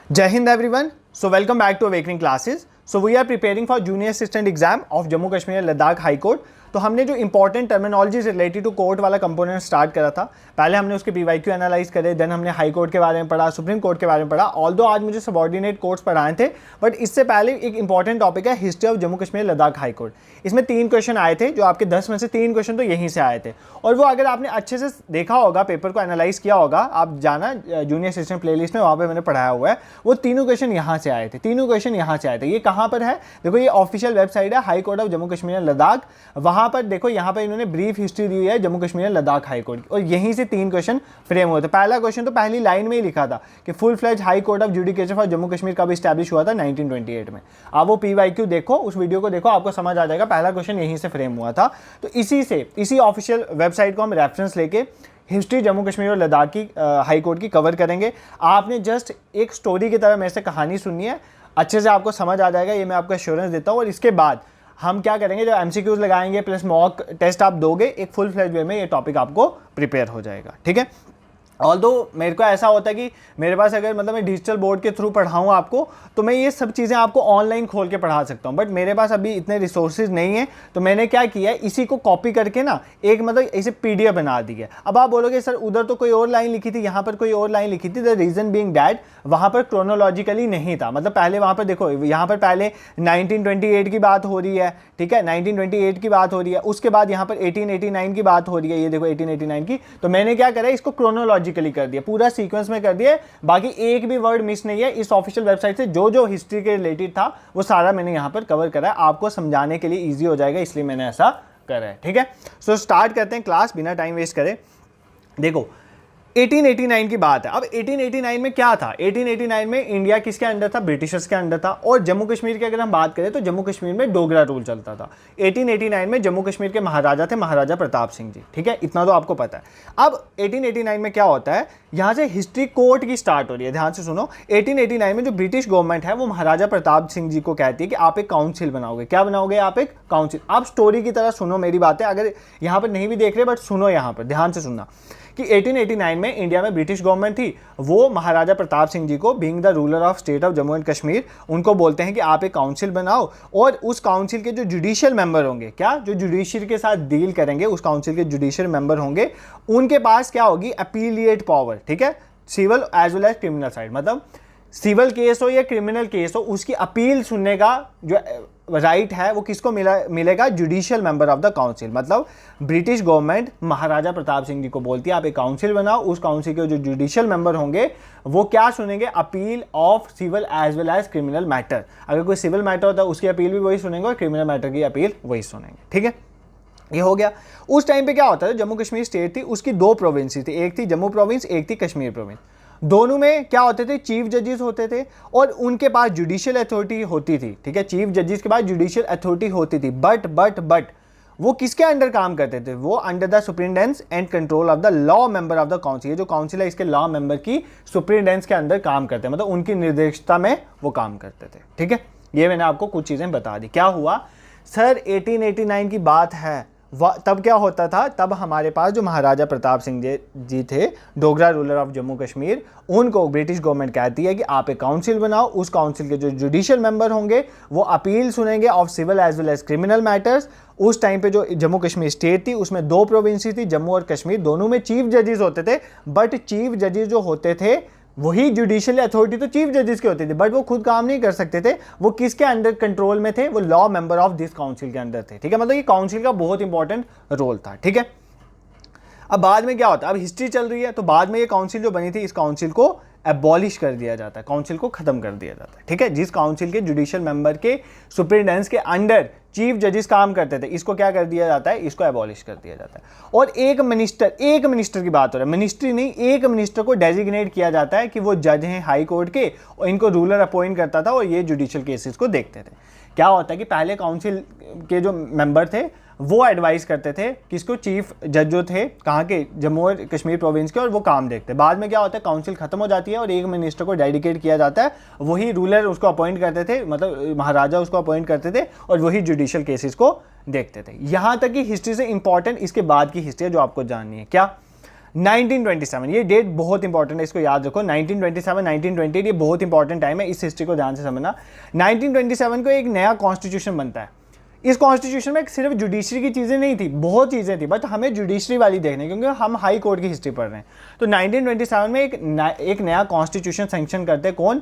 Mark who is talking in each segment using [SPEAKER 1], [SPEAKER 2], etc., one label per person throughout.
[SPEAKER 1] Jai Hind everyone. So welcome back to Awakening classes. So we are preparing for Junior Assistant exam of Jammu Kashmir Ladakh High Court. तो हमने जो important terminology related to court वाला component start करा था, पहले हमने उसके PYQ analyse करे, देन हमने हाई कोर्ट के बारे में पढ़ा, सुप्रीम कोर्ट के बारे में पढ़ा। ऑल्दो आज मुझे सबॉर्डिनेट कोर्ट्स पढ़ाए थे, बट इससे पहले एक इंपॉर्टेंट टॉपिक है history of Jammu Kashmir Ladakh high court. इसमें 3 क्वेश्चन आए थे, जो आपके 10 में से 3 क्वेश्चन तो यहीं से आए थे। और वो अगर आपने अच्छे से देखा होगा, पेपर को एनालाइज किया होगा, आप जाना जूनियर असिस्टेंट प्लेलिस्ट में, वहाँ पे मैंने पढ़ाया हुआ है। वो तीनों क्वेश्चन यहाँ से आए थे, तीनों क्वेश्चन यहाँ से आए थे। ये कहाँ पर है? देखो, ये ऑफिशियल वेबसाइट है high court of Jammu Kashmir Ladakh. वहाँ पर देखो, यहाँ पर इन्होंने ब्रीफ हिस्ट्री दी है जम्मू कश्मीर लद्दाख हाई कोर्ट की, और यहीं से 3 क्वेश्चन फ्रेम हुए थे। पहला क्वेश्चन तो पहली लाइन में ही लिखा था कि full fledge high court of judicature for Jammu Kashmir कब स्टैब्लिश हुआ था? 1928 में। आप वो पीवाईक्यू देखो, उस वीडियो को देखो, आपको समझ आ जाएगा। पहला क्वेश्चन यहीं से फ्रेम हुआ था। तो इसी ऑफिशियल वेबसाइट को हम रेफरेंस लेके हिस्ट्री जम्मू कश्मीर और लद्दाख की हाई कोर्ट की कवर करेंगे। आपने जस्ट एक स्टोरी की तरह मेरे से कहानी सुननी है, अच्छे से आपको समझ आ जाएगा, ये मैं आपको एश्योरेंस देता हूँ। और इसके बाद हम क्या करेंगे, जो एमसीक्यूज लगाएंगे प्लस मॉक टेस्ट आप दोगे, एक फुल फ्लेज वे में ये टॉपिक आपको प्रिपेयर हो जाएगा। ठीक है। ऑल्दो मेरे को ऐसा होता है कि मेरे पास अगर मतलब मैं डिजिटल बोर्ड के थ्रू पढ़ाऊँ आपको, तो मैं ये सब चीज़ें आपको ऑनलाइन खोल के पढ़ा सकता हूँ, बट मेरे पास अभी इतने रिसोर्सेज नहीं है। तो मैंने क्या किया है, इसी को कॉपी करके ना एक मतलब इसे पीडीएफ बना दी है। अब आप बोलोगे सर उधर तो कोई और लाइन लिखी थी, यहाँ पर कोई और लाइन लिखी थी। द रीज़न बीइंग दैट वहाँ पर क्रोनोलॉजिकली नहीं था। मतलब पहले वहाँ पर देखो, यहाँ पर पहले 1928 की बात हो रही है, ठीक है, 1928 की बात हो रही है। उसके बाद यहाँ पर 1889 की बात हो रही है, ये देखो 1889 की। तो मैंने क्या करा, इसको क्रोनोलॉजिकली कर दिया, पूरा सीक्वेंस में कर दिया। बाकी एक भी वर्ड मिस नहीं है। इस ऑफिशियल वेबसाइट से जो जो हिस्ट्री के रिलेटेड था वो सारा मैंने यहाँ पर कवर करा है, आपको समझाने के लिए ईजी हो जाएगा, इसलिए मैंने ऐसा करा है। ठीक है। सो स्टार्ट करते हैं क्लास बिना टाइम वेस्ट करे। देखो 1889 की बात है। अब 1889 में क्या था? 1889 में इंडिया किसके अंडर था? ब्रिटिशर्स के अंडर था। और जम्मू कश्मीर की अगर हम बात करें तो जम्मू कश्मीर में डोगरा रूल चलता था। 1889 में जम्मू कश्मीर के महाराजा थे महाराजा प्रताप सिंह जी। ठीक है, इतना तो आपको पता है। अब 1889 में क्या होता है, यहाँ से हिस्ट्री कोर्ट की स्टार्ट हो रही है। ध्यान से सुनो, 1889 में जो ब्रिटिश गवर्नमेंट है वो महाराजा प्रताप सिंह जी को कहती है कि आप एक काउंसिल बनाओगे। क्या बनाओगे? आप एक काउंसिल। आप स्टोरी की तरह सुनो मेरी बातें, अगर यहाँ पर नहीं भी देख रहे बट सुनो, यहाँ पर ध्यान से सुनना कि 1889 में इंडिया में ब्रिटिश गवर्नमेंट थी। वो महाराजा प्रताप सिंह जी को, being the ruler of state of Jammu and Kashmir, उनको बोलते हैं कि आप एक काउंसिल बनाओ। और उस काउंसिल के जो जुडिशियल मेंबर होंगे, क्या जो जुडिशरी के साथ डील करेंगे, उस काउंसिल के जुडिशियल मेंबर होंगे, उनके पास क्या होगी? Appellate power. ठीक है, civil as well as criminal side, मतलब सिविल केस हो या क्रिमिनल केस हो, उसकी अपील सुनने का जो राइट है वो किसको मिलेगा? Judicial member of the council. मतलब ब्रिटिश गवर्नमेंट महाराजा प्रताप सिंह जी को बोलती है आप एक काउंसिल बनाओ। उस काउंसिल के जो जुडिशियल मेंबर होंगे वो क्या सुनेंगे? Appeal of civil as well as criminal matter. अगर कोई सिविल मैटर होता है उसकी अपील भी वही सुनेंगे और क्रिमिनल मैटर की अपील वही सुनेंगे। ठीक है, ये हो गया। उस टाइम पे क्या होता है, जम्मू कश्मीर स्टेट थी, उसकी 2 प्रोविंस थी, एक थी जम्मू प्रोविंस, एक थी कश्मीर प्रोविंस। दोनों में क्या होते थे? चीफ जजेस होते थे और उनके पास जुडिशियल अथॉरिटी होती थी। ठीक है, चीफ जजेस के पास जुडिशियल अथॉरिटी होती थी, बट वो किसके अंडर काम करते थे? वो under the superintendence and control of the law member of the council. ये जो काउंसिल है इसके लॉ मेंबर की सुपरिटेंडेंस के अंदर काम करते हैं, मतलब उनकी निर्देशता में वो काम करते थे। ठीक है, ये मैंने आपको कुछ चीजें बता दी। क्या हुआ सर, 1889 की बात है, तब क्या होता था? तब हमारे पास जो महाराजा प्रताप सिंह जी थे, डोगरा रूलर ऑफ जम्मू कश्मीर, उनको ब्रिटिश गवर्नमेंट कहती है कि आप एक काउंसिल बनाओ। उस काउंसिल के जो जुडिशियल मेंबर होंगे वो अपील सुनेंगे of civil as well as criminal matters. उस टाइम पे जो जम्मू कश्मीर स्टेट थी उसमें 2 प्रोविंसी थी, जम्मू और कश्मीर। दोनों में चीफ जजेस होते थे, बट चीफ जजेस जो होते थे वही जुडिशियल अथॉरिटी तो चीफ जजेस के होते थे, बट वो खुद काम नहीं कर सकते थे। वो किसके अंडर कंट्रोल में थे? वो law member of this council के अंदर थे। ठीक है, मतलब ये काउंसिल का बहुत इंपॉर्टेंट रोल था। ठीक है, अब बाद में क्या होता है, अब हिस्ट्री चल रही है तो बाद में ये काउंसिल जो बनी थी, इस काउंसिल को एबॉलिश कर दिया जाता है, काउंसिल को खत्म कर दिया जाता है। ठीक है, जिस काउंसिल के जुडिशियल मेंबर के सुपरिटेंडेंस के अंडर चीफ जजेस काम करते थे, इसको क्या कर दिया जाता है? इसको एबॉलिश कर दिया जाता है। और एक मिनिस्टर की बात हो रहा है, मिनिस्ट्री नहीं, एक मिनिस्टर को डेजिग्नेट किया जाता है कि वो जज हैं हाई कोर्ट के, और इनको रूलर अपॉइंट करता था और ये जुडिशियल केसेस को देखते थे। क्या होता है कि पहले काउंसिल के जो मेंबर थे वो एडवाइस करते थे किसको? चीफ जज जो थे कहाँ के? जम्मू और कश्मीर प्रोविंस के, और वो काम देखते। बाद में क्या होता है, काउंसिल खत्म हो जाती है और एक मिनिस्टर को डेडिकेट किया जाता है, वही रूलर उसको अपॉइंट करते थे, मतलब महाराजा उसको अपॉइंट करते थे और वही जुडिशियल केसेस को देखते थे। यहाँ तक कि हिस्ट्री से इंपॉर्टेंट इसके बाद की हिस्ट्री है जो आपको जाननी है। क्या? 1927, ये डेट बहुत इंपॉर्टेंट है, इसको याद रखो। 1927, 1928 ये बहुत इंपॉर्टेंट टाइम है, इस हिस्ट्री को ध्यान से समझना। 1927 को एक नया कॉन्स्टिट्यूशन बनता है। इस कॉन्स्टिट्यूशन में सिर्फ जुडिशरी की चीज़ें नहीं थी, बहुत चीज़ें थी, बट हमें जुडिशरी वाली देखनी है क्योंकि हम हाई कोर्ट की हिस्ट्री पढ़ रहे हैं। तो 1927 में एक नया कॉन्स्टिट्यूशन सैंक्शन करते कौन?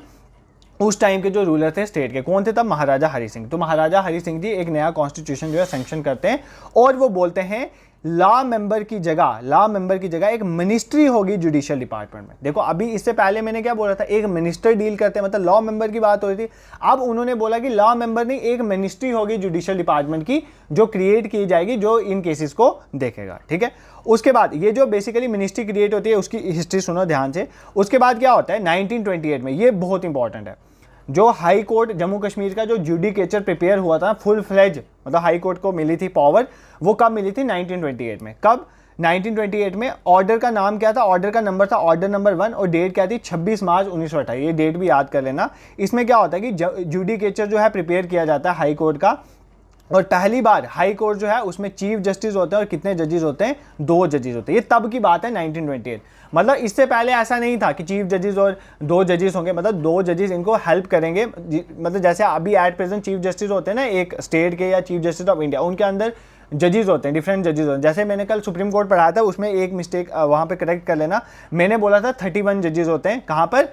[SPEAKER 1] उस टाइम के जो रूलर थे स्टेट के, कौन थे तब? महाराजा हरि सिंह। तो महाराजा हरि सिंह जी एक नया कॉन्स्टिट्यूशन जो है सैंक्शन करते हैं और वो बोलते हैं लॉ मेंबर की जगह एक मिनिस्ट्री होगी जुडिशियल डिपार्टमेंट में। देखो अभी इससे पहले मैंने क्या बोला था, एक मिनिस्टर डील करते हैं, मतलब लॉ मेंबर की बात हो रही थी। अब उन्होंने बोला कि लॉ मेंबर नहीं, एक मिनिस्ट्री होगी जुडिशियल डिपार्टमेंट की जो क्रिएट की जाएगी, जो इन केसेस को देखेगा। ठीक है, उसके बाद ये जो बेसिकली मिनिस्ट्री क्रिएट होती है उसकी हिस्ट्री सुनो ध्यान से। उसके बाद क्या होता है 1928 में, ये बहुत इंपॉर्टेंट है, जो हाई कोर्ट जम्मू कश्मीर का जो जुडिकेचर प्रिपेयर हुआ था फुल फ्लेज, मतलब हाई कोर्ट को मिली थी पावर, वो कब मिली थी? 1928 में। कब? 1928 में। ऑर्डर का नाम क्या था? ऑर्डर का नंबर था ऑर्डर नंबर 1 और डेट क्या थी? 26 मार्च 1928। ये डेट भी याद कर लेना। इसमें क्या होता है कि जुडिकेचर जो है प्रिपेयर किया जाता है हाई कोर्ट का, और पहली बार हाई कोर्ट जो है उसमें चीफ जस्टिस होते हैं और कितने जजेस होते हैं? 2 जजेस होते हैं। ये तब की बात है 1928, मतलब इससे पहले ऐसा नहीं था कि चीफ जजेस और 2 जजेस होंगे, मतलब 2 जजेस इनको हेल्प करेंगे। मतलब जैसे अभी एट प्रेजेंट चीफ जस्टिस होते हैं ना एक स्टेट के या चीफ जस्टिस ऑफ इंडिया, उनके अंदर जजेस होते हैं, डिफरेंट जजेस होते हैं। जैसे मैंने कल सुप्रीम कोर्ट पढ़ाया था, उसमें एक मिस्टेक वहाँ पे करेक्ट कर लेना, मैंने बोला था 31 जजेस होते हैं, कहाँ पर?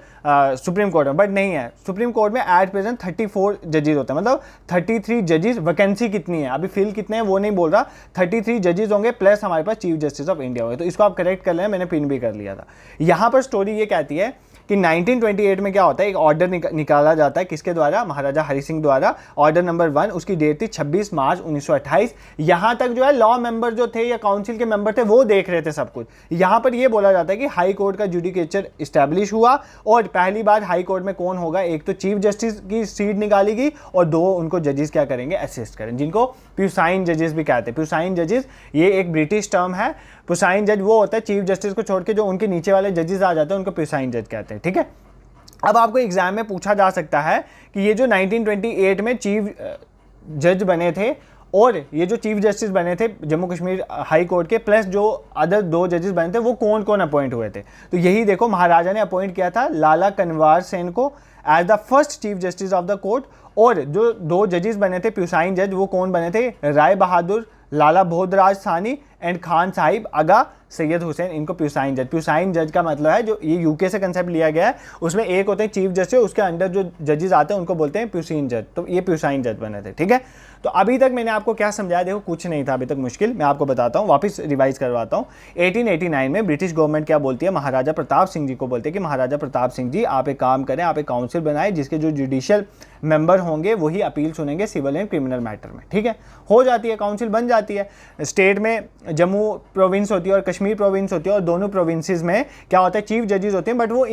[SPEAKER 1] सुप्रीम कोर्ट में, बट नहीं है। सुप्रीम कोर्ट में एट प्रेजेंट 34 जजेस होते हैं, मतलब 33 जजेस। वैकेंसी कितनी है अभी, फिल कितने हैं वो नहीं बोल रहा, 33 जजेस होंगे प्लस हमारे पास चीफ जस्टिस ऑफ इंडिया होंगे। तो इसको आप करेक्ट कर लेना, मैंने पिन भी कर लिया था। यहाँ पर स्टोरी ये कहती है कि 1928 में क्या होता है, एक ऑर्डर निकाला जाता है, किसके द्वारा? महाराजा हरि सिंह द्वारा। ऑर्डर नंबर 1, उसकी डेट थी 26 मार्च 1928। यहाँ तक जो है लॉ मेंबर जो थे या काउंसिल के मेंबर थे वो देख रहे थे सब कुछ। यहाँ पर ये बोला जाता है कि हाई कोर्ट का जुडिकेचर इस्टेब्लिश हुआ और पहली बार हाई कोर्ट में कौन होगा? एक तो चीफ जस्टिस की सीट निकाली गई और 2 उनको जजेस क्या करेंगे? असिस्ट करेंगे, जिनको प्यूसाइन जजेस भी कहते हैं। प्यूसाइन जजेस ये एक ब्रिटिश टर्म है। प्यूसाइन जज वो होता है चीफ जस्टिस को छोड़ के जो उनके नीचे वाले जजेस आ जाते हैं उनको प्यूसाइन जज कहते हैं। ठीक है, अब आपको एग्जाम में पूछा जा सकता है कि ये जो 1928 में चीफ जज बने थे और ये जो चीफ जस्टिस बने थे जम्मू कश्मीर हाई कोर्ट के, प्लस जो अदर 2 जजेस बने थे वो कौन कौन अपॉइंट हुए थे? तो यही देखो, महाराजा ने अपॉइंट किया था लाला कनवार सेन को as the first chief justice of the court, और जो 2 जजेस बने थे प्यूसाइन जज वो कौन बने थे? राय बहादुर, लाला भोदराज सानी एंड खान साहिब आगा सैयद हुसैन, इनको प्यूसाइन जज। प्यूसाइन जज का मतलब है, जो ये यूके से कंसेप्ट लिया गया है, उसमें एक होते हैं चीफ जस्टिस, उसके अंडर जो जजेस आते हैं उनको बोलते हैं प्यूसाइन जज। तो ये प्यूसाइन जज बने थे। ठीक है, तो अभी तक मैंने आपको क्या समझाया, देखो कुछ नहीं था अभी तक मुश्किल, मैं आपको बताता हूँ, वापस रिवाइज करवाता हूँ। 1889 में ब्रिटिश गवर्नमेंट क्या बोलती है? महाराजा प्रताप सिंह जी को बोलते हैं कि महाराजा प्रताप सिंह जी आप एक काम करें, आप एक काउंसिल बनाए जिसके जो जुडिशियल मेंबर होंगे वही अपील सुनेंगे सिविल एंड क्रिमिनल मैटर में। ठीक है, हो जाती है, काउंसिल बन जाती है। स्टेट में जम्मू प्रोविंस होती है और कश्मीर प्रोविंस होती है, और दोनों प्रोविंसेस में क्या होता है? चीफ जजेस होते हैं, बट वो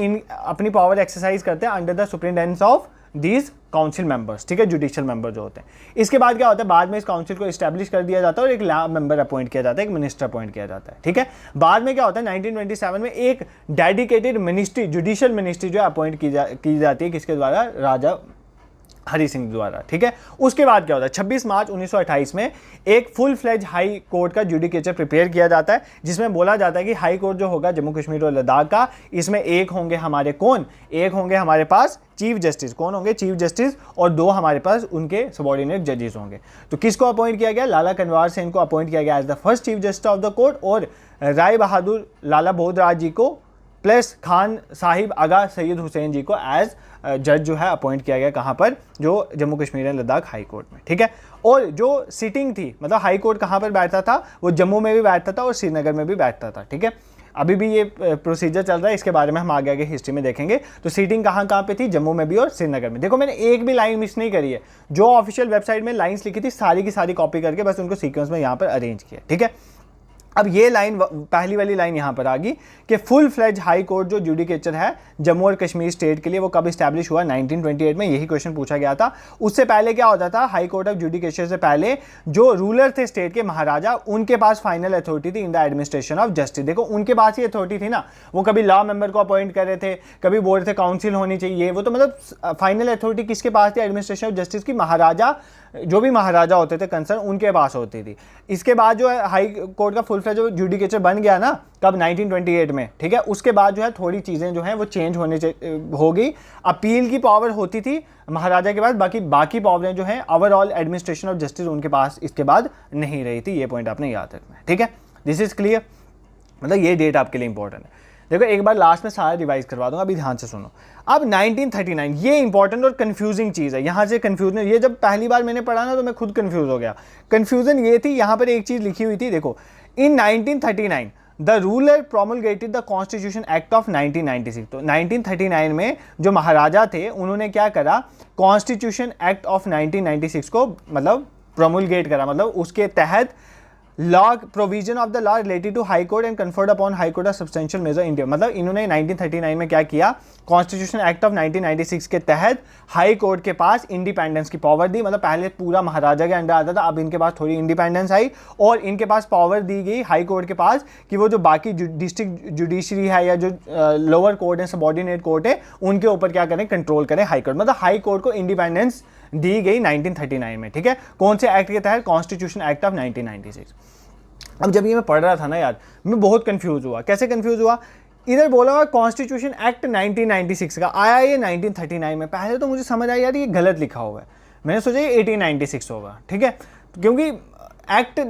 [SPEAKER 1] अपनी पावर एक्सरसाइज करते हैं under the superintendence of these council members. ठीक है, जुडिशियल मेंबर जो होते हैं। इसके बाद क्या होता है? बाद में इस काउंसिल को इस्टेब्लिश कर दिया जाता है और एक लॉ मेंबर अपॉइंट किया जाता है, एक मिनिस्टर अपॉइंट किया जाता है। ठीक है, बाद में क्या होता है? 1927 में एक डेडिकेटेड मिनिस्ट्री, जुडिशियल मिनिस्ट्री जो अपॉइंट की जाती है, किसके द्वारा? राजा हरि सिंह द्वारा। ठीक है, उसके बाद क्या होता है? 26 मार्च 1928 में एक फुल फ्लेज हाई कोर्ट का जुडिकेचर प्रिपेयर किया जाता है, जिसमें बोला जाता है कि हाई कोर्ट जो होगा जम्मू कश्मीर और लद्दाख का, इसमें एक होंगे हमारे कौन? एक होंगे हमारे पास चीफ जस्टिस। कौन होंगे? चीफ जस्टिस, और 2 हमारे पास उनके सबॉर्डिनेट जजेस होंगे। तो किसको अपॉइंट किया गया? लाला कनवार सेन को अपॉइंट किया गया as the first chief justice of the court, और राय बहादुर लाला भोदराज जी को प्लस खान साहिब आगा सैयद हुसैन जी को एज जज जो है अपॉइंट किया गया। कहाँ पर? जो Jammu Kashmir and Ladakh high court में। ठीक है, और जो सिटिंग थी, मतलब हाई कोर्ट कहाँ पर बैठता था? वो जम्मू में भी बैठता था और श्रीनगर में भी बैठता था। ठीक है, अभी भी ये प्रोसीजर चल रहा है, इसके बारे में हम आगे आगे हिस्ट्री में देखेंगे। तो सीटिंग कहाँ कहाँ पे थी? जम्मू में भी और श्रीनगर में। देखो मैंने एक भी लाइन मिस नहीं करी है, जो ऑफिशियल वेबसाइट में लाइन्स लिखी थी सारी की सारी कॉपी करके बस उनको सीक्वेंस में यहाँ पर अरेंज किया। ठीक है, अब ये लाइन, पहली वाली लाइन यहाँ पर आ गई कि फुल फ्लेज हाई कोर्ट जो जुडिकेचर है जम्मू और कश्मीर स्टेट के लिए, वो कब इस्टेब्लिश हुआ? 1928 में। यही क्वेश्चन पूछा गया था। उससे पहले क्या होता था? हाई कोर्ट ऑफ जुडिकेचर से पहले जो रूलर थे स्टेट के, महाराजा, उनके पास फाइनल अथॉरिटी थी in the administration of justice. देखो उनके पास ही अथॉरिटी थी ना, वो कभी लॉ मेंबर को अपॉइंट कर रहे थे, कभी बोल रहे थे काउंसिल होनी चाहिए, वो तो मतलब फाइनल अथॉरिटी किसके पास थी एडमिनिस्ट्रेशन ऑफ जस्टिस की? महाराजा जो भी महाराजा होते थे कंसर्न उनके पास होती थी। इसके बाद जो है हाई कोर्ट का फुल फ्लेज जो जुडिकेचर बन गया ना कब 1928 में, ठीक है, उसके बाद जो है थोड़ी चीज़ें जो हैं वो चेंज हो गई। अपील की पावर होती थी महाराजा के पास, बाकी पावरें जो हैं ओवरऑल एडमिनिस्ट्रेशन ऑफ जस्टिस उनके पास इसके बाद नहीं रही थी। ये पॉइंट आपने याद रखना है, ठीक है, दिस इज क्लियर। मतलब ये डेट आपके लिए इंपॉर्टेंट है। देखो एक बार लास्ट में सारा रिवाइज करवा दूंगा, अभी ध्यान से सुनो। अब 1939 ये इंपॉर्टेंट और कंफ्यूजिंग चीज़ है, यहाँ से कंफ्यूजन, ये जब पहली बार मैंने पढ़ा ना तो मैं खुद कंफ्यूज हो गया। कंफ्यूजन ये थी, यहाँ पर एक चीज़ लिखी हुई थी, देखो in 1939 the ruler promulgated the constitution act of 1996। तो 1939 में जो महाराजा थे उन्होंने क्या करा, कॉन्स्टिट्यूशन एक्ट ऑफ 1996 को मतलब प्रोमलगेट करा, मतलब उसके तहत law provision of the law related to high court and conferred upon high court a substantial measure India. मतलब इन्होंने 1939 में क्या किया, कॉन्स्टिट्यूशन एक्ट ऑफ 1996 के तहत हाई कोर्ट के पास इंडिपेंडेंस की पावर दी। मतलब पहले पूरा महाराजा के अंडर आता था, अब इनके पास थोड़ी इंडिपेंडेंस आई और इनके पास पावर दी गई हाई कोर्ट के पास कि वो जो बाकी डिस्ट्रिक्ट जुडिशरी है या जो लोअर कोर्ट है, सबऑर्डिनेट कोर्ट है, उनके ऊपर क्या करें, कंट्रोल करें हाई कोर्ट। मतलब हाई कोर्ट को इंडिपेंडेंस दी गई 1939 में, ठीक है। कौन से एक्ट के तहत, कॉन्स्टिट्यूशन एक्ट ऑफ 1996। अब जब ये मैं पढ़ रहा था ना यार, मैं बहुत कंफ्यूज हुआ। कैसे कंफ्यूज हुआ, इधर बोला हुआ कॉन्स्टिट्यूशन एक्ट 1996 का, आया ये 1939 में। पहले तो मुझे समझ आया यार ये गलत लिखा हुआ है, मैंने सोचा ये 1896 होगा, ठीक है, क्योंकि एक्ट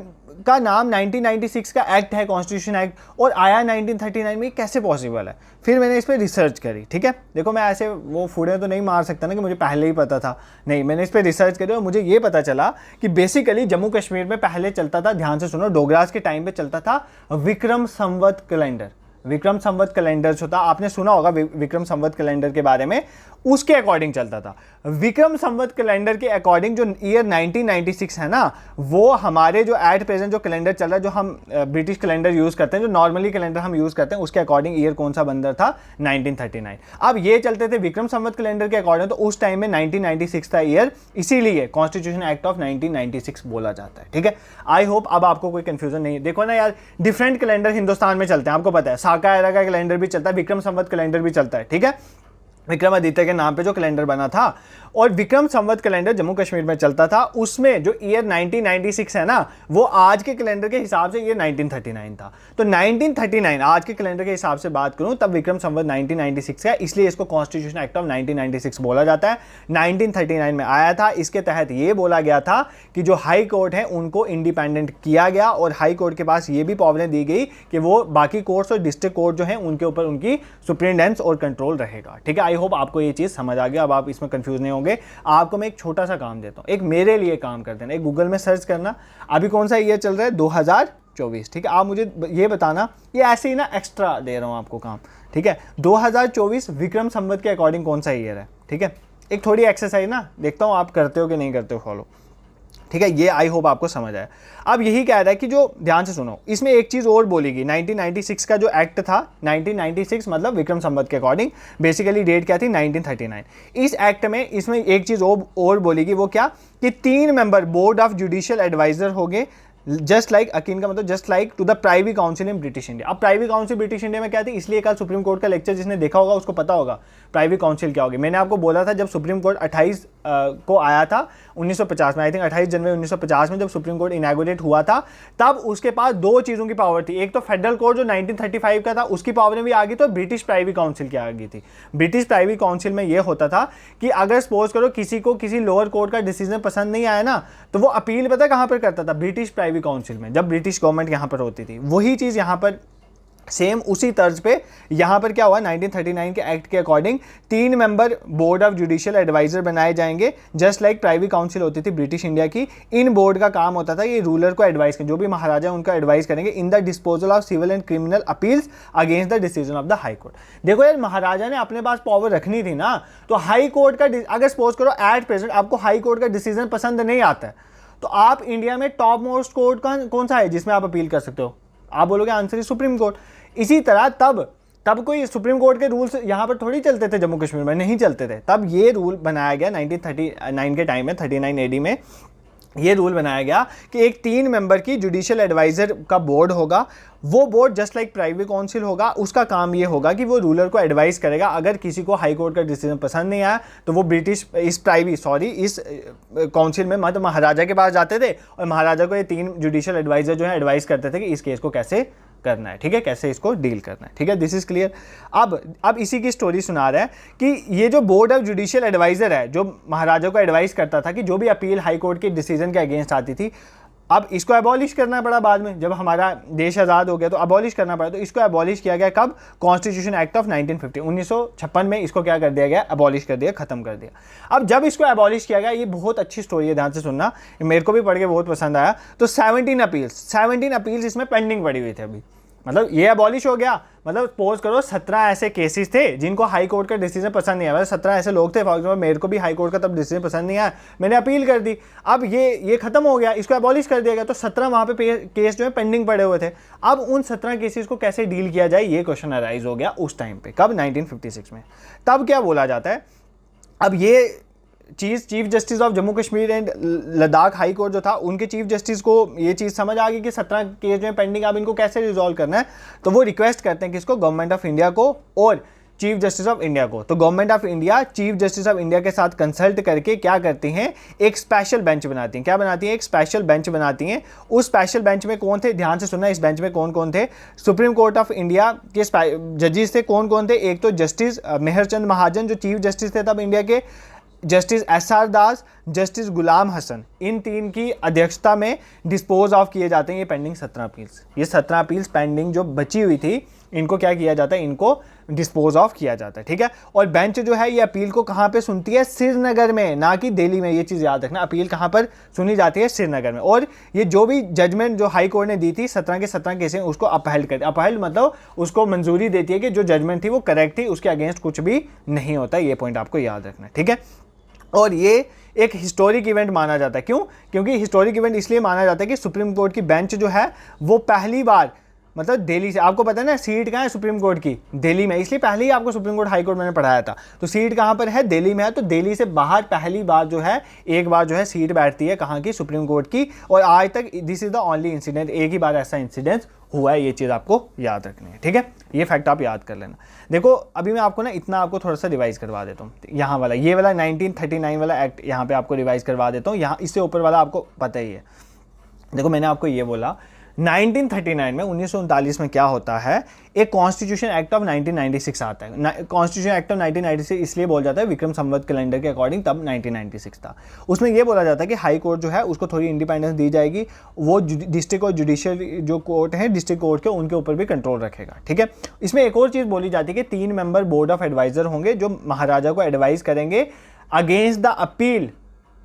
[SPEAKER 1] का नाम 1996 का एक्ट है, कॉन्स्टिट्यूशन एक्ट, और आया 1939 में, कैसे पॉसिबल है। फिर मैंने इस पर रिसर्च करी, ठीक है। देखो मैं ऐसे वो फुड़े तो नहीं मार सकता ना कि मुझे पहले ही पता था, नहीं, मैंने इस पर रिसर्च करी और मुझे ये पता चला कि बेसिकली जम्मू कश्मीर में पहले चलता था, ध्यान से सुनो, डोगरास के टाइम पे चलता था विक्रम संवत कैलेंडर। विक्रम संवत कैलेंडर जो था, आपने सुना होगा विक्रम संवत कैलेंडर के बारे में, उसके अकॉर्डिंग चलता था। विक्रम संवत कैलेंडर के अकॉर्डिंग जो ईयर 1996 है ना, वो हमारे जो एट प्रेजेंट जो कैलेंडर चल रहा है, जो हम ब्रिटिश कैलेंडर यूज़ करते हैं, जो नॉर्मली कैलेंडर हम यूज़ करते हैं, उसके अकॉर्डिंग ईयर कौन सा बंदर था, 1939। अब ये चलते थे विक्रम संवत कैलेंडर के अकॉर्डिंग, तो उस टाइम में 1996 था ईयर, इसीलिए कॉन्स्टिट्यूशन एक्ट ऑफ 1996 बोला जाता है, ठीक है। आई होप अब आपको कोई कंफ्यूजन नहीं है। देखो ना यार, डिफरेंट कैलेंडर हिंदुस्तान में चलते हैं, आपको पता है, साका एरा का कैलेंडर भी चलता है, विक्रम संवत कैलेंडर भी चलता है, ठीक है, विक्रमादित्य के नाम पे जो कैलेंडर बना था। और विक्रम संवत कैलेंडर जम्मू कश्मीर में चलता था, उसमें जो ईयर 1996 है ना, वो आज के कैलेंडर के हिसाब से ईयर 1939 था। तो 1939 आज के कैलेंडर के हिसाब से बात करूं तब विक्रम संवत 1996 है, इसलिए इसको कॉन्स्टिट्यूशन एक्ट ऑफ 1996 बोला जाता है। 1939 में आया था, इसके तहत ये बोला गया था कि जो हाई कोर्ट है उनको इंडिपेंडेंट किया गया और हाई कोर्ट के पास ये भी पावरें दी गई कि वो बाकी कोर्ट्स और डिस्ट्रिक्ट कोर्ट जो है उनके ऊपर उनकी सुप्रीमडेंस और कंट्रोल रहेगा, ठीक है। आई होप आपको ये चीज़ समझ आ गया, अब आप इसमें कंफ्यूज नहीं होंगे। आपको मैं एक छोटा सा काम देता हूं, एक मेरे लिए काम कर देना, एक गूगल में सर्च करना, अभी कौन सा ईयर चल रहा है, 2024, ठीक है। आप मुझे ये बताना, ये ऐसे ही ना एक्स्ट्रा दे रहा हूं आपको काम, ठीक है। 2024 विक्रम संवत के अकॉर्डिंग कौन सा ईयर है, ठीक है। एक थोड़ी एक्सरसाइज ना, देखता हूं आप करते हो कि नहीं करते हो फॉलो, ठीक है। ये आई होप आपको समझ आया। अब यही कह रहा है कि जो, ध्यान से सुनो, इसमें एक चीज़ और बोलेगी, 1996 का जो एक्ट था, 1996 मतलब विक्रम संवत के अकॉर्डिंग, बेसिकली डेट क्या थी, 1939। इस एक्ट में इसमें एक चीज़ और बोलेगी, वो क्या, कि 3 member board of judicial adviser हो गए, जस्ट लाइक अकीन का मतलब just like to the privy council in British India. अब प्राइवी काउंसिल ब्रिटिश इंडिया में क्या थी, इसलिए कल सुप्रीम कोर्ट का लेक्चर जिसने देखा होगा उसको पता होगा प्राइवी काउंसिल क्या होगी। मैंने आपको बोला था जब सुप्रीम कोर्ट 28 को आया था 1950 में, आई थिंक 28 जनवरी 1950 में जब सुप्रीम कोर्ट इनैगोरेट हुआ था, तब उसके पास 2 चीज़ों की पावर थी। एक तो फेडरल कोर्ट जो 1935 का था उसकी पावरें भी आ गई, तो ब्रिटिश प्राइवी काउंसिल की आ गई थी। ब्रिटिश प्राइवी काउंसिल में यह होता था कि अगर सपोज करो किसी को किसी लोअर कोर्ट का डिसीजन पसंद नहीं आया ना, तो वो अपील पता कहाँ पर करता था, ब्रिटिश प्राइवी काउंसिल में, जब ब्रिटिश गवर्नमेंट यहाँ पर होती थी। वही चीज़ यहाँ पर सेम उसी तर्ज पे यहाँ पर क्या हुआ, 1939 के एक्ट के according 3 member board of judicial adviser बनाए जाएंगे, जस्ट लाइक प्राइवी काउंसिल होती थी ब्रिटिश इंडिया की। इन बोर्ड का काम होता था ये रूलर को एडवाइस करें, जो भी महाराजा है उनका एडवाइस करेंगे in the disposal of civil and criminal appeals against the decision of the high court. देखो यार, महाराजा ने अपने पास पावर रखनी थी ना, तो हाई कोर्ट का अगर सपोज करो एट प्रेजेंट आपको हाई कोर्ट का डिसीजन पसंद नहीं आता है, तो आप इंडिया में टॉप मोस्ट कोर्ट कौन सा है जिसमें आप अपील कर सकते हो, आप बोलोगे आंसर इज सुप्रीम कोर्ट। इसी तरह तब कोई सुप्रीम कोर्ट के रूल्स यहाँ पर थोड़ी चलते थे, जम्मू कश्मीर में नहीं चलते थे। तब ये रूल बनाया गया 1939 के टाइम में, 39 AD में, ये रूल बनाया गया कि एक 3 मेंबर की जुडिशियल एडवाइजर का बोर्ड होगा। वो board just like privy council होगा, उसका काम ये होगा कि वो रूलर को एडवाइस करेगा। अगर किसी को हाई कोर्ट का डिसीजन पसंद नहीं आया तो वो इस काउंसिल में मतलब महाराजा के पास जाते थे और महाराजा को ये 3 जुडिशियल एडवाइजर जो है एडवाइस करते थे कि इस केस को कैसे करना है, ठीक है, कैसे इसको डील करना है, ठीक है, दिस इज क्लियर। अब इसी की स्टोरी सुना रहा है कि ये जो बोर्ड ऑफ जुडिशियल एडवाइजर है जो महाराजा को एडवाइस करता था कि जो भी अपील हाई कोर्ट के डिसीजन के अगेंस्ट आती थी, अब इसको अबॉलिश करना पड़ा बाद में, जब हमारा देश आज़ाद हो गया तो अबॉलिश करना पड़ा। तो इसको अबॉलिश किया गया कब? कॉन्स्टिट्यूशन एक्ट ऑफ 1950, 1956 में इसको क्या कर दिया गया? अबॉलिश कर दिया, खत्म कर दिया। अब जब इसको अबॉलिश किया गया, ये बहुत अच्छी स्टोरी है, ध्यान से सुनना, मेरे को भी पढ़ के बहुत पसंद आया। तो 17 अपील्स इसमें पेंडिंग पड़ी हुई थे अभी, मतलब ये अबॉलिश हो गया। मतलब सपोज करो 17 ऐसे केसेस थे जिनको हाई कोर्ट का डिसीजन पसंद नहीं आया, मतलब 17 ऐसे लोग थे, फॉर एग्जाम्पल मेरे को भी हाई कोर्ट का तब डिसीजन पसंद नहीं आया, मैंने अपील कर दी। अब ये खत्म हो गया, इसको अबॉलिश कर दिया गया, तो 17 वहाँ पे केस जो है पेंडिंग पड़े हुए थे। अब उन 17 केसेस को कैसे डील किया जाए, ये क्वेश्चन अराइज हो गया उस टाइम पे, कब? 1956 में। तब क्या बोला जाता है, अब ये chief justice of Jammu Kashmir and Ladakh high court जो था, उनके चीफ जस्टिस को ये चीज़ समझ आ गई कि 17 केस जो है पेंडिंग, अब इनको कैसे रिजॉल्व करना है। तो वो रिक्वेस्ट करते हैं किसको? गवर्नमेंट ऑफ इंडिया को और चीफ जस्टिस ऑफ इंडिया को। तो government of India chief justice of India के साथ कंसल्ट करके क्या करती हैं? एक स्पेशल बेंच बनाती हैं। क्या बनाती हैं? एक स्पेशल बेंच बनाती हैं। उस स्पेशल बेंच में कौन थे? ध्यान से सुनना, इस बेंच में कौन कौन थे? सुप्रीम कोर्ट ऑफ इंडिया के जजेस थे। कौन कौन थे? एक तो जस्टिस मेहरचंद महाजन जो चीफ जस्टिस थे तब इंडिया के, जस्टिस एसआर दास, जस्टिस गुलाम हसन, इन 3 की अध्यक्षता में डिस्पोज ऑफ किए जाते हैं ये पेंडिंग 17 अपील्स। ये 17 अपील्स पेंडिंग जो बची हुई थी, इनको क्या किया जाता है? इनको डिस्पोज ऑफ किया जाता है, ठीक है। और बेंच जो है ये अपील को कहाँ पे सुनती है? श्रीनगर में, ना कि दिल्ली में। ये चीज़ याद रखना, अपील कहाँ पर सुनी जाती है? श्रीनगर में। और ये जो भी जजमेंट जो हाई कोर्ट ने दी थी 17 के 17 केसें, उसको अपहेल्ड कर, अपहेल्ड मतलब उसको मंजूरी देती है कि जो जजमेंट थी वो करेक्ट थी, उसके अगेंस्ट कुछ भी नहीं होता। ये पॉइंट आपको याद रखना है, ठीक है। और ये एक हिस्टोरिक इवेंट माना जाता है। क्यों? क्योंकि हिस्टोरिक इवेंट इसलिए माना जाता है कि सुप्रीम कोर्ट की बेंच जो है वो पहली बार, मतलब दिल्ली से, आपको पता है ना सीट कहाँ है सुप्रीम कोर्ट की? दिल्ली में। इसलिए पहले ही आपको सुप्रीम कोर्ट हाई कोर्ट मैंने पढ़ाया था, तो सीट कहाँ पर है? दिल्ली में है। तो दिल्ली से बाहर पहली बार जो है, एक बार जो है सीट बैठती है कहाँ की? सुप्रीम कोर्ट की। और आज तक this is the only incident, एक ही बार ऐसा इंसिडेंट हुआ है। ये चीज़ आपको याद रखनी है, ठीक है। ये फैक्ट आप याद कर लेना। देखो अभी मैं आपको ना इतना आपको थोड़ा सा रिवाइज करवा देता हूँ। यहाँ वाला, ये वाला 1939 वाला एक्ट यहाँ पे आपको रिवाइज करवा देता हूँ। यहाँ इससे ऊपर वाला आपको पता ही है। देखो मैंने आपको ये बोला 1939 में, 1939 में क्या होता है? एक कॉन्स्टिट्यूशन एक्ट ऑफ 1996 आता है। कॉन्स्टिट्यूशन एक्ट ऑफ 1996 इसलिए बोल जाता है विक्रम संवत कैलेंडर के अकॉर्डिंग, तब 1996 था। उसमें ये बोला जाता है कि हाई कोर्ट जो है उसको थोड़ी इंडिपेंडेंस दी जाएगी, वो डिस्ट्रिक्ट और जुडिशियल जो कोर्ट है डिस्ट्रिक्ट कोर्ट के, उनके ऊपर भी कंट्रोल रखेगा, ठीक है। इसमें एक और चीज़ बोली जाती है कि 3 मेंबर बोर्ड ऑफ एडवाइजर होंगे जो महाराजा को एडवाइस करेंगे अगेंस्ट द अपील,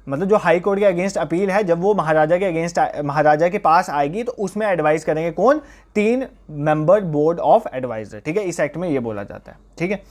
[SPEAKER 1] मतलब जो हाई कोर्ट के अगेंस्ट अपील है जब वो महाराजा के अगेंस्ट, महाराजा के पास आएगी तो उसमें एडवाइस करेंगे कौन? 3 मेंबर बोर्ड ऑफ एडवाइजर, ठीक है। इस एक्ट में ये बोला जाता है, ठीक है।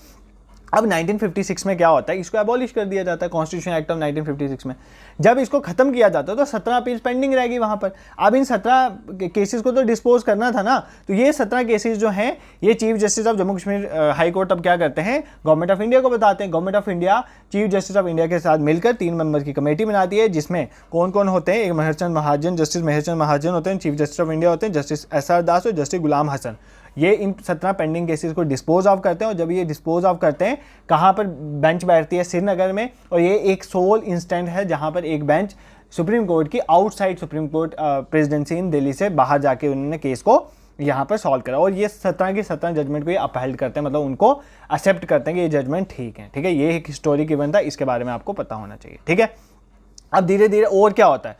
[SPEAKER 1] अब 1956 में क्या होता है? इसको एबॉलिश कर दिया जाता है, कॉन्स्टिट्यूशन एक्ट ऑफ 1956 में। जब इसको खत्म किया जाता है तो 17 अपील्स पेंडिंग रहेगी वहां पर। अब इन 17 केसेस को तो डिस्पोज करना था ना, तो ये 17 केसेस जो हैं ये chief justice of Jammu Kashmir high court अब क्या करते हैं? गवर्नमेंट ऑफ इंडिया को बताते हैं। Government of India chief justice of India के साथ मिलकर 3 मेंबर की कमेटी बनाती है, जिसमें कौन कौन होते हैं? एक मेहरचंद महाजन, जस्टिस मेहरचंद महाजन होते हैं, चीफ जस्टिस ऑफ इंडिया होते हैं, जस्टिस एसआर दास और जस्टिस गुलाम हसन। ये इन 17 पेंडिंग केसेस को डिस्पोज ऑफ करते हैं। और जब ये डिस्पोज ऑफ करते हैं, कहाँ पर बेंच बैठती है? श्रीनगर में। और ये एक सोल इंस्टेंट है जहाँ पर एक बेंच सुप्रीम कोर्ट की आउटसाइड सुप्रीम कोर्ट प्रेसिडेंसी इन दिल्ली से बाहर जाके उन्होंने केस को यहाँ पर सॉल्व करा। और ये 17 के 17 जजमेंट को ये अपहेल्ड करते हैं, मतलब उनको एक्सेप्ट करते हैं कि ये जजमेंट ठीक है, ठीक है। ये एक हिस्टोरिक इवेंट था, इसके बारे में आपको पता होना चाहिए, ठीक है। अब धीरे धीरे और क्या होता है?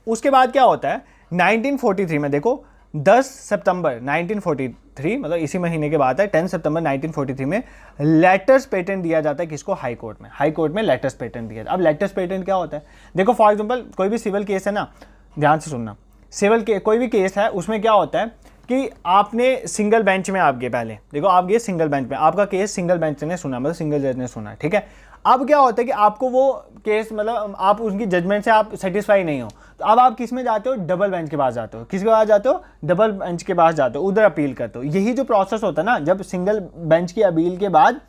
[SPEAKER 1] उसके बाद क्या होता है? 1943 में देखो 10 सितंबर 1943, मतलब इसी महीने के बाद है, 10 सितंबर 1943 में लेटर्स पेटेंट दिया जाता है किसको? हाई कोर्ट में। हाई कोर्ट में लेटर्स पेटेंट दिया जाता है। अब लेटर्स पेटेंट क्या होता है? देखो फॉर एग्जांपल कोई भी सिविल केस है ना, ध्यान से सुनना, सिविल के कोई भी केस है उसमें क्या होता है कि आपने सिंगल बेंच में आप गए, पहले देखो आप गए सिंगल बेंच में, आपका केस सिंगल बेंच ने सुना, मतलब सिंगल जज ने सुना, ठीक है। अब क्या होता है कि आपको वो केस, मतलब आप उनकी जजमेंट से आप सेटिस्फाई नहीं हो, तो अब आप किस में जाते हो? डबल बेंच के पास जाते हो। किसके पास जाते हो? डबल बेंच के पास जाते हो, उधर अपील करते हो। यही जो प्रोसेस होता है ना, जब सिंगल बेंच की अपील के बाद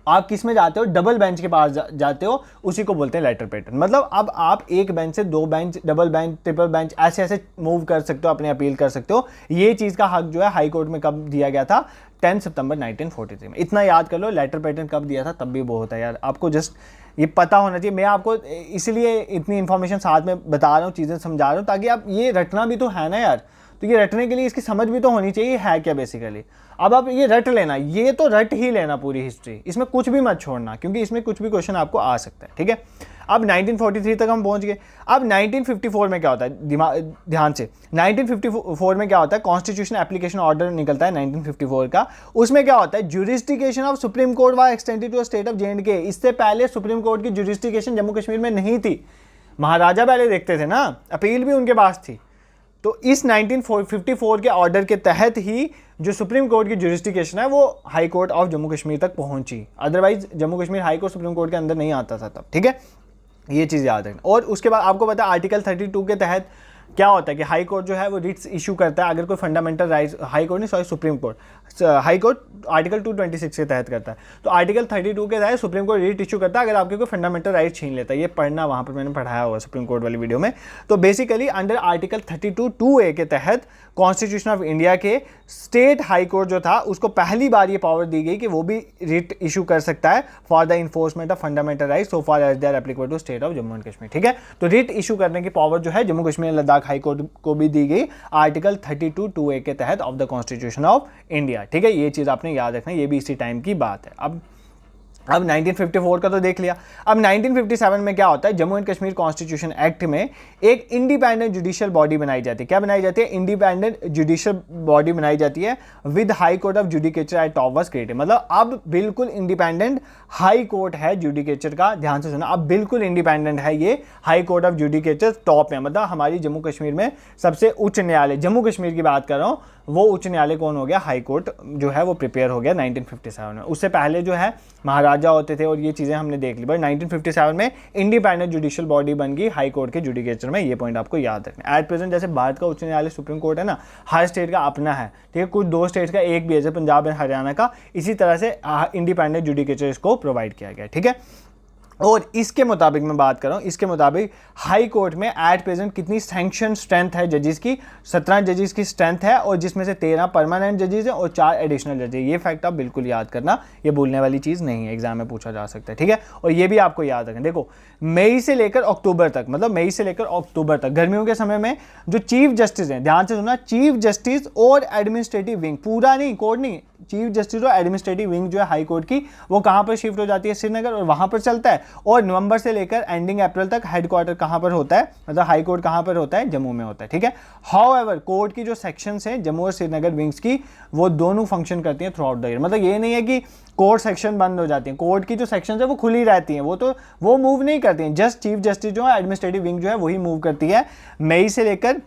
[SPEAKER 1] आप किस में जाते हो, डबल बेंच के पास जाते हो, उसी को बोलते हैं लेटर पैटर्न। मतलब अब आप एक बेंच से 2 bench, double bench, triple bench ऐसे ऐसे मूव कर सकते हो, अपनी अपील कर सकते हो। ये चीज़ का हक जो है हाई कोर्ट में कब दिया गया था, 10 सितंबर 1943 में। इतना याद कर लो, लेटर पैटर्न कब दिया था, तब भी बहुत है यार, आपको जस्ट ये पता होना चाहिए। मैं आपको इसलिए इतनी इन्फॉर्मेशन साथ में बता रहा हूँ, चीज़ें समझा रहा हूँ, ताकि आप ये रटना भी तो है ना यार, तो ये रटने के लिए इसकी समझ भी तो होनी चाहिए है क्या बेसिकली। अब आप ये रट लेना, ये तो रट ही लेना पूरी हिस्ट्री, इसमें कुछ भी मत छोड़ना, क्योंकि इसमें कुछ भी क्वेश्चन आपको आ सकता है, ठीक है। अब 1943 तक हम पहुंच गए। अब 1954 में क्या होता है, ध्यान से, 1954 में क्या होता है, कॉन्स्टिट्यूशन एप्लीकेशन ऑर्डर निकलता है 1954 का। उसमें क्या होता है, jurisdiction of supreme court was extended to state of J&K। इससे पहले सुप्रीम कोर्ट की ज्यूरिस्डिक्शन जम्मू कश्मीर में नहीं थी, महाराजा पहले देखते थे ना, अपील भी उनके पास थी। तो इस 1954 के ऑर्डर के तहत ही जो सुप्रीम कोर्ट की ज्यूरिस्डिक्शन है वो high court of Jammu Kashmir तक पहुंची। Otherwise Jammu Kashmir high court supreme court के अंदर नहीं आता था तब, ठीक है, ये चीज़ याद रखना। और उसके बाद आपको पता है आर्टिकल 32 के तहत क्या होता है कि हाई कोर्ट जो है वो रिट्स इशू करता है अगर कोई फंडामेंटल राइट्स, हाई कोर्ट नहीं sorry supreme court, high court article 226 के तहत करता है, तो आर्टिकल 32 के तहत सुप्रीम कोर्ट रिट इशू करता है अगर आपके कोई फंडामेंटल राइट छीन लेता है। ये पढ़ना, वहाँ पर मैंने पढ़ाया हुआ सुप्रीम कोर्ट वाली वीडियो में। तो बेसिकली अंडर आर्टिकल 32(2)(a) के तहत कॉन्स्टिट्यूशन ऑफ इंडिया के स्टेट हाई कोर्ट जो था उसको पहली बार ये पावर दी गई कि वो भी रिट इशू कर सकता है for the enforcement of fundamental right so far as they are applicable to state of Jammu and Kashmir, ठीक है। तो रिट इशू करने की पावर जो है जम्मू कश्मीर लद्दाख हाई कोर्ट को भी दी गई आर्टिकल 32(2)(a) के तहत of the constitution of India, ठीक है। ये चीज़ आपने याद रखना, ये भी इसी टाइम की बात है। अब 1954 का तो देख लिया। अब 1957 में क्या होता है, Jammu and Kashmir constitution act में एक इंडिपेंडेंट जुडिशियल बॉडी बनाई जाती है। क्या बनाई जाती है, इंडिपेंडेंट जुडिशियल बॉडी बनाई जाती है with high court of judicature eight top was created. मतलब अब बिल्कुल इंडिपेंडेंट हाई कोर्ट है जुडिकेचर का, ध्यान से सुना, अब बिल्कुल इंडिपेंडेंट है ये high court of judicature, top में। मतलब हमारी जम्मू कश्मीर में सबसे उच्च न्यायालय, जम्मू कश्मीर की बात कर रहा हूँ, वो उच्च न्यायालय कौन हो गया, हाई कोर्ट जो है वो प्रिपेयर हो गया 1957 में। उससे पहले जो है महाराजा होते थे और ये चीज़ें हमने देख ली, बट 1957 में इंडिपेंडेंट जुडिशियल बॉडी बन गई हाई कोर्ट के जुडिकेचर में। ये पॉइंट आपको याद रखना। एट प्रेजेंट जैसे भारत का उच्च न्यायालय सुप्रीम कोर्ट है ना, हर स्टेट का अपना है, ठीक है, कुछ 2 स्टेट का एक भी है, जैसे पंजाब एंड हरियाणा का, इसी तरह से इंडिपेंडेंट जुडिकेचर इसको प्रोवाइड किया गया, ठीक है। और इसके मुताबिक मैं बात कर रहा हूँ, इसके मुताबिक हाई कोर्ट में एट प्रेजेंट कितनी सैंक्शन स्ट्रेंथ है जजेस की, 17 जजेस की स्ट्रेंथ है, और जिसमें से 13 परमानेंट जजेस हैं और 4 एडिशनल जजेस। ये फैक्ट आप बिल्कुल याद करना, ये भूलने वाली चीज़ नहीं है, एग्जाम में पूछा जा सकता है, ठीक है। और ये भी आपको याद रखना, देखो मई से लेकर अक्टूबर तक, मतलब मई से लेकर अक्टूबर तक गर्मियों के समय में जो चीफ जस्टिस हैं, ध्यान से सुनना, चीफ जस्टिस और एडमिनिस्ट्रेटिव विंग, पूरा नहीं कोर्ट नहीं, चीफ जस्टिस और एडमिनिस्ट्रेटिव विंग जो है हाई कोर्ट की, वो कहाँ पर शिफ्ट हो जाती है, श्रीनगर, और वहाँ पर चलता है। और नवंबर से लेकर एंडिंग अप्रैल तक हेडक्वार्टर कहाँ पर होता है, मतलब हाई कोर्ट कहाँ पर होता है, जम्मू में होता है, ठीक है। हाउएवर कोर्ट की जो सेक्शंस हैं जम्मू और श्रीनगर विंग्स की, वो दोनों फंक्शन करती हैं थ्रू आउट द ईयर। मतलब ये नहीं है कि कोर्ट सेक्शन बंद हो जाती हैं, कोर्ट की जो सेक्शन है वो खुली रहती हैं, वो मूव नहीं करती हैं, जस्ट चीफ जस्टिस जो है एडमिनिस्ट्रेटिव विंग जो है वही मूव करती है। मई से लेकर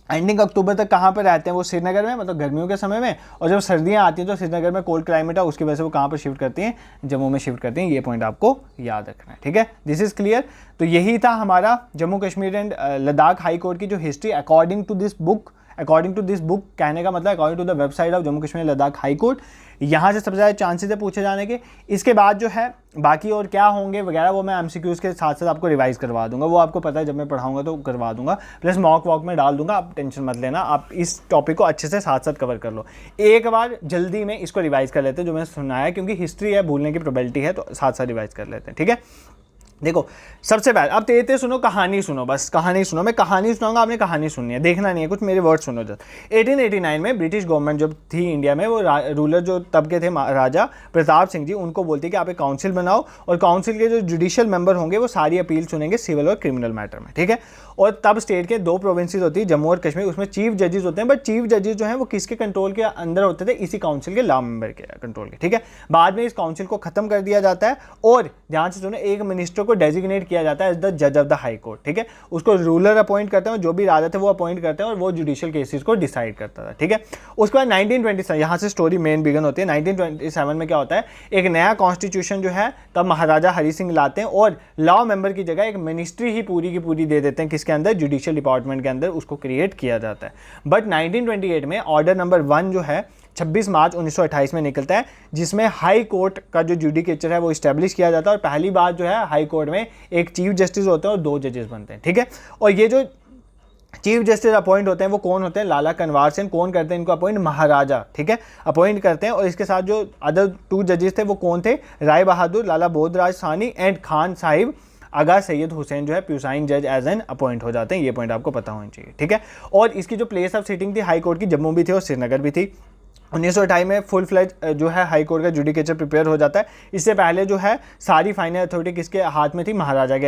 [SPEAKER 1] एंडिंग अक्टूबर तक कहाँ पर रहते हैं, वो श्रीनगर में, मतलब गर्मियों के समय में, और जब सर्दियाँ आती हैं तो श्रीनगर में कोल्ड क्लाइमेट है, उसकी वजह से वो कहाँ पर शिफ्ट करती हैं, जम्मू में शिफ्ट करती हैं। ये पॉइंट आपको याद रखना है, ठीक है, दिस इज क्लियर। तो यही था हमारा Jammu Kashmir and Ladakh high court की जो history according to this book. According to this book कहने का मतलब according to the website of Jammu Kashmir Ladakh high court, यहाँ से सबसे ज़्यादा चांसेस है पूछे जाने के। इसके बाद जो है बाकी और क्या होंगे वगैरह वो मैं एमसीक्यूज़ के साथ साथ आपको रिवाइज करवा दूंगा, वो आपको पता है जब मैं पढ़ाऊंगा तो करवा दूंगा, प्लस मॉक वॉक में डाल दूंगा, आप टेंशन मत लेना, आप इस टॉपिक को अच्छे से साथ साथ कवर कर लो। एक बार जल्दी में इसको रिवाइज कर लेते हैं जो मैंने सुनाया, क्योंकि हिस्ट्री है, भूलने की प्रोबेबिलिटी है, तो साथ साथ रिवाइज कर लेते हैं, ठीक है। देखो सबसे पहले अब तेते सुनो, कहानी सुनो, बस कहानी सुनो, मैं कहानी सुनाऊंगा, आपने कहानी सुननी है, देखना नहीं है कुछ, मेरे वर्ड सुनो जस्ट। 1889 में ब्रिटिश गवर्नमेंट जब थी इंडिया में, वो रूलर जो तब के थे राजा प्रताप सिंह जी, उनको बोलती है कि आप एक काउंसिल बनाओ, और काउंसिल के जो जुडिशियल मेंबर होंगे वो सारी अपील सुनेंगे सिविल और क्रिमिनल मैटर में, ठीक है। और तब स्टेट के 2 प्रोविंसेस होती है, जम्मू और कश्मीर, उसमें चीफ जजेस होते हैं, बट चीफ जजेस जो हैं वो किसके कंट्रोल के अंदर होते थे, इसी काउंसिल के लॉ मेंबर के कंट्रोल के, ठीक है। बाद में इस काउंसिल को खत्म कर दिया जाता है, और ध्यान से सुनो, एक मिनिस्टर को डेजिग्नेट किया जाता है एज द जज ऑफ द हाई कोर्ट, ठीक है। उसको रूलर अपॉइंट करते हैं, जो भी राजा थे वो अपॉइंट करते हैं, और वो जुडिशियल केसेस को डिसाइड करता था, ठीक है। उसके बाद 1927, यहाँ से स्टोरी मेन बिगन होती है। 1927 में क्या होता है, एक नया कॉन्स्टिट्यूशन जो है तब महाराजा हरि सिंह लाते हैं, और लॉ मेंबर की जगह एक मिनिस्ट्री ही पूरी की पूरी दे देते हैं, किसके अंदर, जुडिशियल डिपार्टमेंट के अंदर उसको क्रिएट किया जाता है। बट 1928 में ऑर्डर नंबर 1 जो है 26 मार्च 1928 में निकलता है, जिसमें हाई कोर्ट का जो जुडिकेचर है वो इस्टेब्लिश किया जाता है और पहली बार जो है हाई कोर्ट में एक चीफ जस्टिस होते हैं और 2 जजेस बनते हैं, ठीक है। और ये जो चीफ जस्टिस अपॉइंट होते हैं वो कौन होते हैं, लाला कनवार सिंह। कौन करते हैं इनको अपॉइंट, महाराजा, ठीक है, अपॉइंट करते हैं। और इसके साथ जो अदर 2 जजेस थे वो कौन थे, राय बहादुर, लाला बोधराज सानी एंड खान साहिब आगा सैयद हुसैन जो है प्यूसाइन जज एज एन अपॉइंट हो जाते हैं। ये पॉइंट आपको पता होना चाहिए, ठीक है। और इसकी जो प्लेस ऑफ सिटिंग थी हाई कोर्ट की, जम्मू भी थी और श्रीनगर भी थी। 1928 में फुल फ्लेज जो है हाई कोर्ट का जुडिकेचर प्रिपेयर हो जाता है। इससे पहले जो है सारी फाइनल अथॉरिटी किसके हाथ में थी, महाराजा के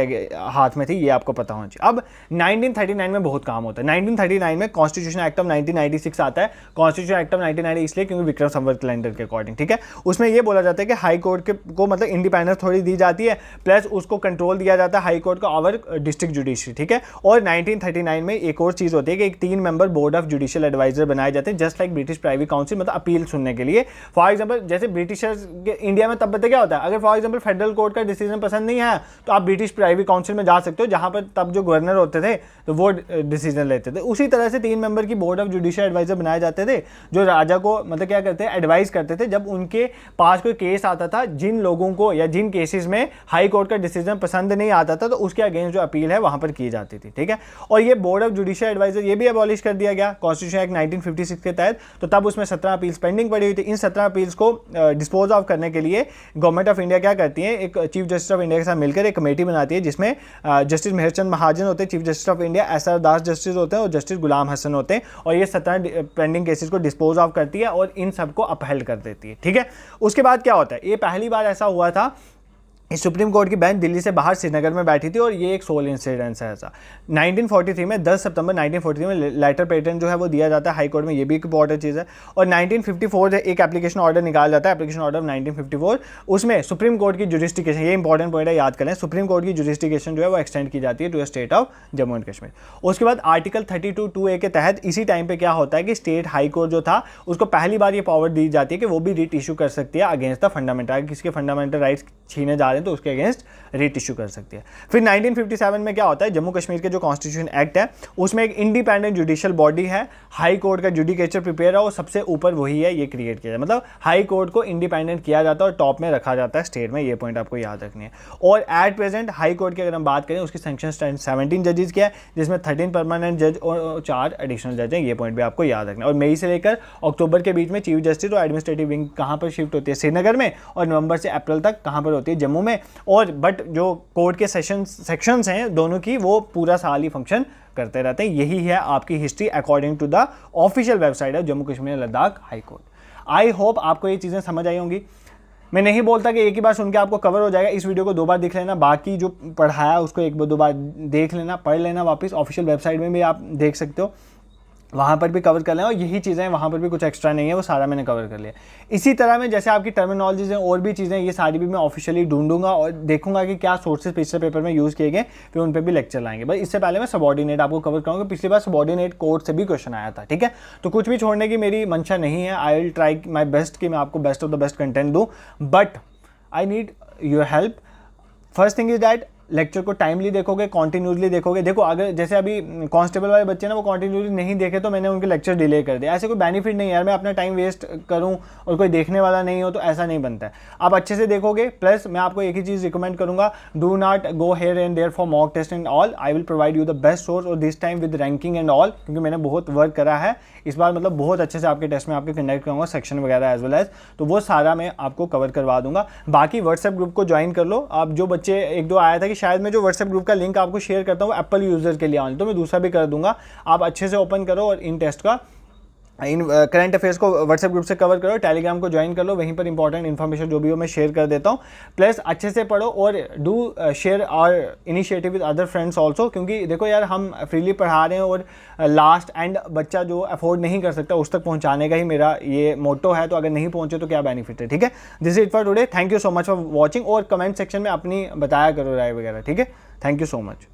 [SPEAKER 1] हाथ में थी, ये आपको पता होना चाहिए। अब 1939 में बहुत काम होता है। 1939 में कॉन्स्टिट्यूशन एक्ट ऑफ 1996 आता है। कॉन्स्टिट्यूशन एक्ट ऑफ 1990 इसलिए क्योंकि विक्रम संवत कैलेंडर के अकॉर्डिंग, ठीक है। उसमें ये बोला जाता है कि हाई कोर्ट को मतलब इंडिपेंडेंस थोड़ी दी जाती है, प्लस उसको कंट्रोल दिया जाता है हाई कोर्ट को ओवर डिस्ट्रिक्ट जुडिशरी, ठीक है। और 1939 में एक और चीज़ होती है कि एक 3 member board of judicial adviser बनाए जाते हैं, just like British private council, मतलब अपील सुनने के लिए। फॉर एग्जांपल जैसे ब्रिटिशर्स इंडिया में तब पता क्या होता है, अगर फॉर एग्जांपल फेडरल कोर्ट का डिसीजन पसंद नहीं है तो आप ब्रिटिश प्राइवेट काउंसिल में जा सकते हो, जहां पर तब जो गवर्नर होते थे तो वो डिसीजन लेते थे। उसी तरह से 3 मेंबर की बोर्ड ऑफ जुडिशियल एडवाइजर बनाए जाते थे, जो राजा को मतलब क्या करते हैं, एडवाइस करते थे जब उनके पास कोई केस आता था, जिन लोगों को या जिन केसेस में हाई कोर्ट का डिसीजन पसंद नहीं आता था तो उसके अगेंस्ट जो अपील है वहां पर की जाती थी, ठीक है। और ये बोर्ड ऑफ जुडिशियल एडवाइजर ये भी अबॉलिश कर दिया गया कॉन्स्टिट्यूशन एक्ट 1956 के तहत। तो तब उसमें 17 अपील्स पेंडिंग पड़ी हुई थी। इन 17 अपील्स को डिस्पोज ऑफ करने के लिए गवर्नमेंट ऑफ इंडिया क्या करती है, एक चीफ जस्टिस ऑफ इंडिया के साथ मिलकर एक कमेटी बनाती है, जिसमें जस्टिस मेहरचंद महाजन होते हैं chief justice of India, SR Das justice होते हैं और जस्टिस गुलाम हसन होते हैं। और ये 17 पेंडिंग केसेस को डिस्पोज ऑफ करती है और इन सबको अपहेल्ड कर देती है, ठीक है। उसके बाद क्या होता है, ये पहली बार ऐसा हुआ था, इस सुप्रीम कोर्ट की बेंच दिल्ली से बाहर श्रीनगर में बैठी थी और ये एक सोल इंसिडेंस है ऐसा। 1943 में 10 सितंबर 1943 में लेटर पेटेंट जो है वो दिया जाता है हाई कोर्ट में, ये भी एक इंपॉर्टेंट चीज़ है। और 1954 एक एप्लीकेशन ऑर्डर निकाला जाता है, एप्लीकेशन ऑर्डर 1954, उसमें सुप्रीम कोर्ट की जुरिस्डिक्शन, ये इंपॉर्टेंट पॉइंट है, याद करें, सुप्रीम कोर्ट की जुरिस्डिक्शन जो है वो एक्सटेंड की जाती है to state of Jammu and Kashmir. उसके बाद आर्टिकल 32(2)(a) के तहत इसी टाइम पे क्या होता है कि स्टेट हाई कोर्ट जो था उसको पहली बार ये पावर दी जाती है कि वो भी रिट इशू कर सकती है अगेंस्ट द फंडामेंटल, अगर किसी के फंडामेंटल राइट्स छीने जा रहे हैं तो उसके अगेंस्ट रिट इशू कर सकती है। फिर 1957 में क्या होता है, जम्मू कश्मीर के जो कॉन्स्टिट्यूशन एक्ट है उसमें एक इंडिपेंडेंट जुडिशियल बॉडी है, हाई कोर्ट का जुडिकेचर प्रिपेयर है और सबसे ऊपर वही है, ये क्रिएट किया जाए, मतलब हाई कोर्ट को इंडिपेंडेंट किया जाता है और टॉप में रखा जाता है स्टेट में, ये पॉइंट आपको याद रखनी है। और एट प्रेजेंट हाई कोर्ट की अगर हम बात करें उसकी सैंक्शन 17 जजेस की है, जिसमें 13 परमानेंट जज और 4 एडिशनल जज हैं, ये पॉइंट भी आपको याद रखना है। और मई से लेकर अक्टूबर के बीच में चीफ जस्टिस और एडमिनिस्ट्रेटिव विंग कहाँ पर शिफ्ट होती है, श्रीनगर में, और नवंबर से अप्रैल तक कहाँ पर होती है, जम्मू में। और बट जो कोर्ट के सेक्शंस हैं दोनों की वो पूरा साल ही फंक्शन करते रहते हैं। यही है आपकी history according to the official website है Jammu Kashmir Ladakh high court. I hope आपको ये चीज़ें समझ आई होंगी। मैं नहीं बोलता कि एक ही बार सुन के आपको कवर हो जाएगा, इस वीडियो को 2 बार देख लेना, बाकी जो पढ़ाया उसको 1-2 बार देख लेना, पढ़ लेना वापस। ऑफिशियल वेबसाइट में भी आप देख सकते हो, वहाँ पर भी कवर कर लें। और यही चीज़ें वहाँ पर भी कुछ एक्स्ट्रा नहीं है, वो सारा मैंने कवर कर लिया। इसी तरह में जैसे आपकी टर्मिनोलॉजीज़ हैं और भी चीज़ें, ये सारी भी मैं ऑफिशियली ढूंढूंगा और देखूंगा कि क्या सोर्सेज पिछले पेपर में यूज़ किए गए, फिर उन पर भी लेक्चर लाएंगे। बस इससे पहले मैं सबॉर्डिनेट आपको कवर करूँगा, पिछली बार सबॉर्डिनेट कोर्ट से भी क्वेश्चन आया था, ठीक है। तो कुछ भी छोड़ने की मेरी मंशा नहीं है, I will try my best कि मैं आपको best of the best content दूँ, but I need your help. First thing is that lecture को टाइमली देखोगे, कॉन्टिन्यूसली देखोगे। देखो अगर जैसे अभी कांस्टेबल वाले बच्चे ना वो कॉन्टिन्यूसली नहीं देखे तो मैंने उनके लेक्चर डिले कर दिया, ऐसे कोई बेनिफिट नहीं है यार, मैं अपना टाइम वेस्ट करूं और कोई देखने वाला नहीं हो तो ऐसा नहीं बनता है। आप अच्छे से देखोगे, प्लस मैं आपको एक ही चीज़ रिकमेंड करूंगा, do not go here and there for mock test and all, I will provide you the best source और this time with ranking and all, क्योंकि मैंने बहुत वर्क करा है इस बार, मतलब बहुत अच्छे से आपके टेस्ट में आपके कंडक्ट करूँगा, सेक्शन वगैरह एज वेल एज, तो वो सारा मैं आपको कवर करवा दूंगा। बाकी व्हाट्सएप ग्रुप को ज्वाइन कर लो। आप जो बच्चे 1-2 आया था कि शायद मैं जो व्हाट्सएप ग्रुप का लिंक आपको शेयर करता हूँ एप्पल यूजर के लिए ऑनली, तो मैं दूसरा भी कर दूंगा। आप अच्छे से ओपन करो और इन टेस्ट का इन करंट अफेयर्स को व्हाट्सएप ग्रुप से कवर करो, टेलीग्राम को ज्वाइन कर लो, वहीं पर इंपॉर्टेंट इन्फॉर्मेशन जो भी हो मैं शेयर कर देता हूँ। प्लस अच्छे से पढ़ो और do share our initiative with other friends also, क्योंकि देखो यार हम फ्रीली पढ़ा रहे हैं और लास्ट एंड बच्चा जो अफोर्ड नहीं कर सकता उस तक पहुँचाने का ही मेरा ये मोटो है, तो अगर नहीं पहुँचे तो क्या बेनिफिट है, ठीक है। This is it for today, thank you so much for watching, और कमेंट सेक्शन में अपनी बताया करो राय वगैरह, ठीक है। Thank you so much.